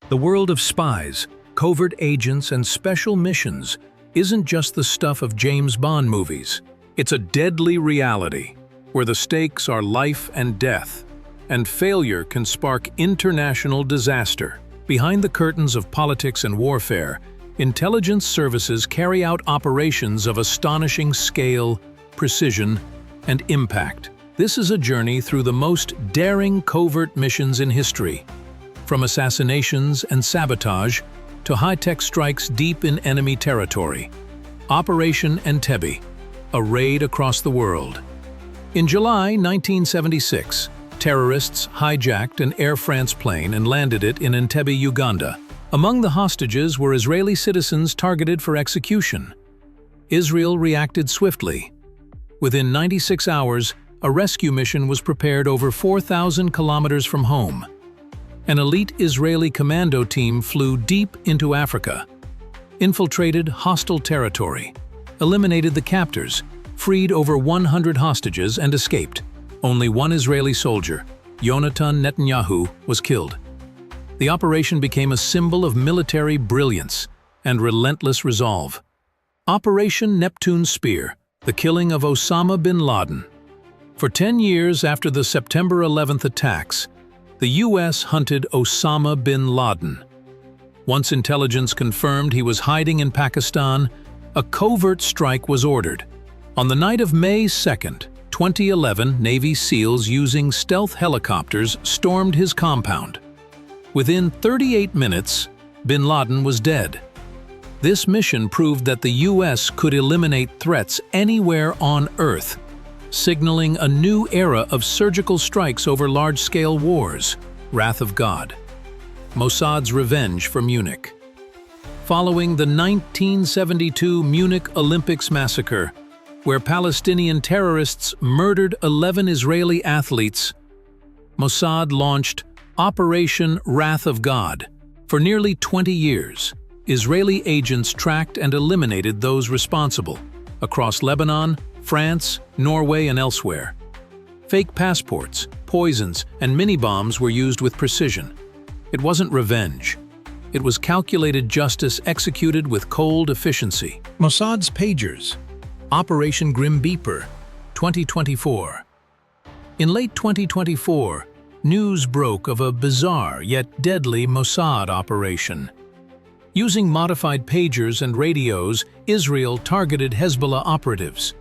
The world of spies, covert agents, and special missions isn't just the stuff of James Bond movies. It's a deadly reality, where the stakes are life and death, and failure can spark international disaster. Behind the curtains of politics and warfare, intelligence services carry out operations of astonishing scale, precision, and impact. This is a journey through the most daring covert missions in history, from assassinations and sabotage to high-tech strikes deep in enemy territory. Operation Entebbe, a raid across the world. In July 1976, terrorists hijacked an Air France plane and landed it in Entebbe, Uganda. Among the hostages were Israeli citizens targeted for execution. Israel reacted swiftly. Within 96 hours, a rescue mission was prepared over 4,000 kilometers from home. An elite Israeli commando team flew deep into Africa, infiltrated hostile territory, eliminated the captors, freed over 100 hostages, and escaped. Only one Israeli soldier, Yonatan Netanyahu, was killed. The operation became a symbol of military brilliance and relentless resolve. Operation Neptune Spear, the killing of Osama bin Laden. For 10 years after the September 11th attacks, the U.S. hunted Osama bin Laden. Once intelligence confirmed he was hiding in Pakistan, a covert strike was ordered. On the night of May 2nd, 2011, Navy SEALs using stealth helicopters stormed his compound. Within 38 minutes, bin Laden was dead. This mission proved that the U.S. could eliminate threats anywhere on Earth, signaling a new era of surgical strikes over large-scale wars. Wrath of God. Mossad's revenge for Munich. Following the 1972 Munich Olympics massacre, where Palestinian terrorists murdered 11 Israeli athletes, Mossad launched Operation Wrath of God. For nearly 20 years, Israeli agents tracked and eliminated those responsible across Lebanon, France, Norway, and elsewhere. Fake passports, poisons, and mini-bombs were used with precision. It wasn't revenge. It was calculated justice executed with cold efficiency. Mossad's pagers. Operation Grim Beeper, 2024. In late 2024, news broke of a bizarre yet deadly Mossad operation. Using modified pagers and radios, Israel targeted Hezbollah operatives.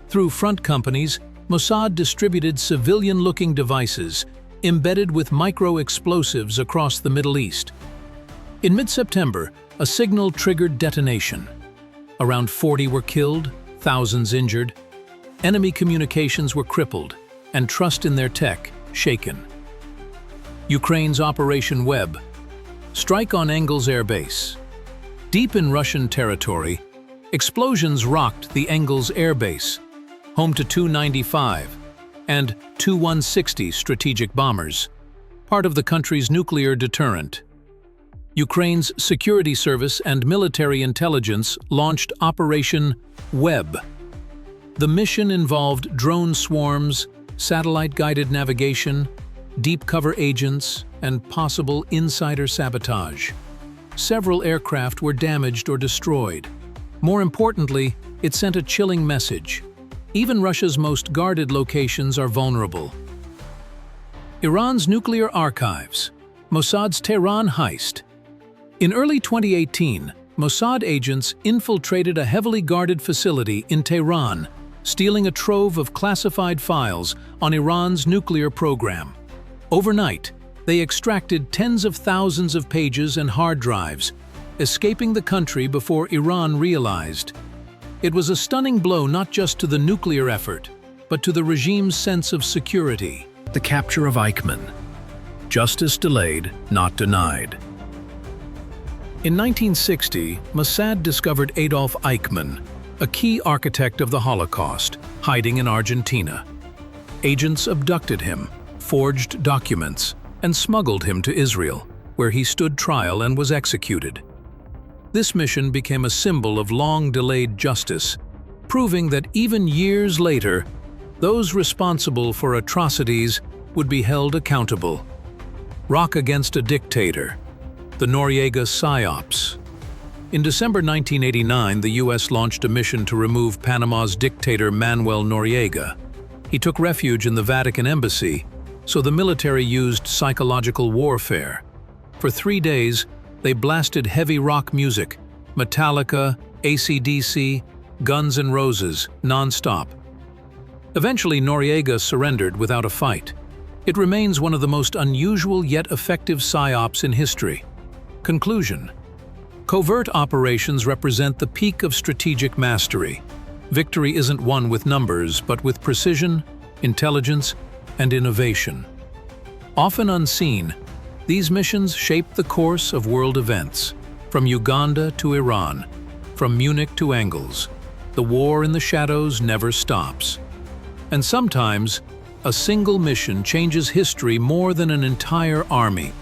Through front companies, Mossad distributed civilian-looking devices embedded with micro-explosives across the Middle East. In mid-September, a signal triggered detonation. Around 40 were killed, thousands injured. Enemy communications were crippled, and trust in their tech shaken. Ukraine's Operation Web. Strike on Engels Air Base. Deep in Russian territory, explosions rocked the Engels Air Base, home to Tu-95 and Tu-160 strategic bombers, part of the country's nuclear deterrent. Ukraine's security service and military intelligence launched Operation Web. The mission involved drone swarms, satellite-guided navigation, deep cover agents, and possible insider sabotage. Several aircraft were damaged or destroyed. More importantly, it sent a chilling message. Even Russia's most guarded locations are vulnerable. Iran's nuclear archives. Mossad's Tehran heist. In early 2018, Mossad agents infiltrated a heavily guarded facility in Tehran, stealing a trove of classified files on Iran's nuclear program. Overnight, they extracted tens of thousands of pages and hard drives, escaping the country before Iran realized. It was a stunning blow not just to the nuclear effort, but to the regime's sense of security. The capture of Eichmann. Justice delayed, not denied. In 1960, Mossad discovered Adolf Eichmann, a key architect of the Holocaust, hiding in Argentina. Agents abducted him, forged documents, and smuggled him to Israel, where he stood trial and was executed. This mission became a symbol of long-delayed justice, proving that even years later, those responsible for atrocities would be held accountable. Rock against a dictator. The Noriega PSYOPs. In December 1989, the U.S. launched a mission to remove Panama's dictator Manuel Noriega. He took refuge in the Vatican embassy, so the military used psychological warfare. For 3 days, they blasted heavy rock music, Metallica, AC/DC, Guns N' Roses, non-stop. Eventually, Noriega surrendered without a fight. It remains one of the most unusual yet effective PSYOPs in history. Conclusion: covert operations represent the peak of strategic mastery. Victory isn't won with numbers, but with precision, intelligence, and innovation. Often unseen, these missions shape the course of world events. From Uganda to Iran, from Munich to Engels, the war in the shadows never stops. And sometimes, a single mission changes history more than an entire army.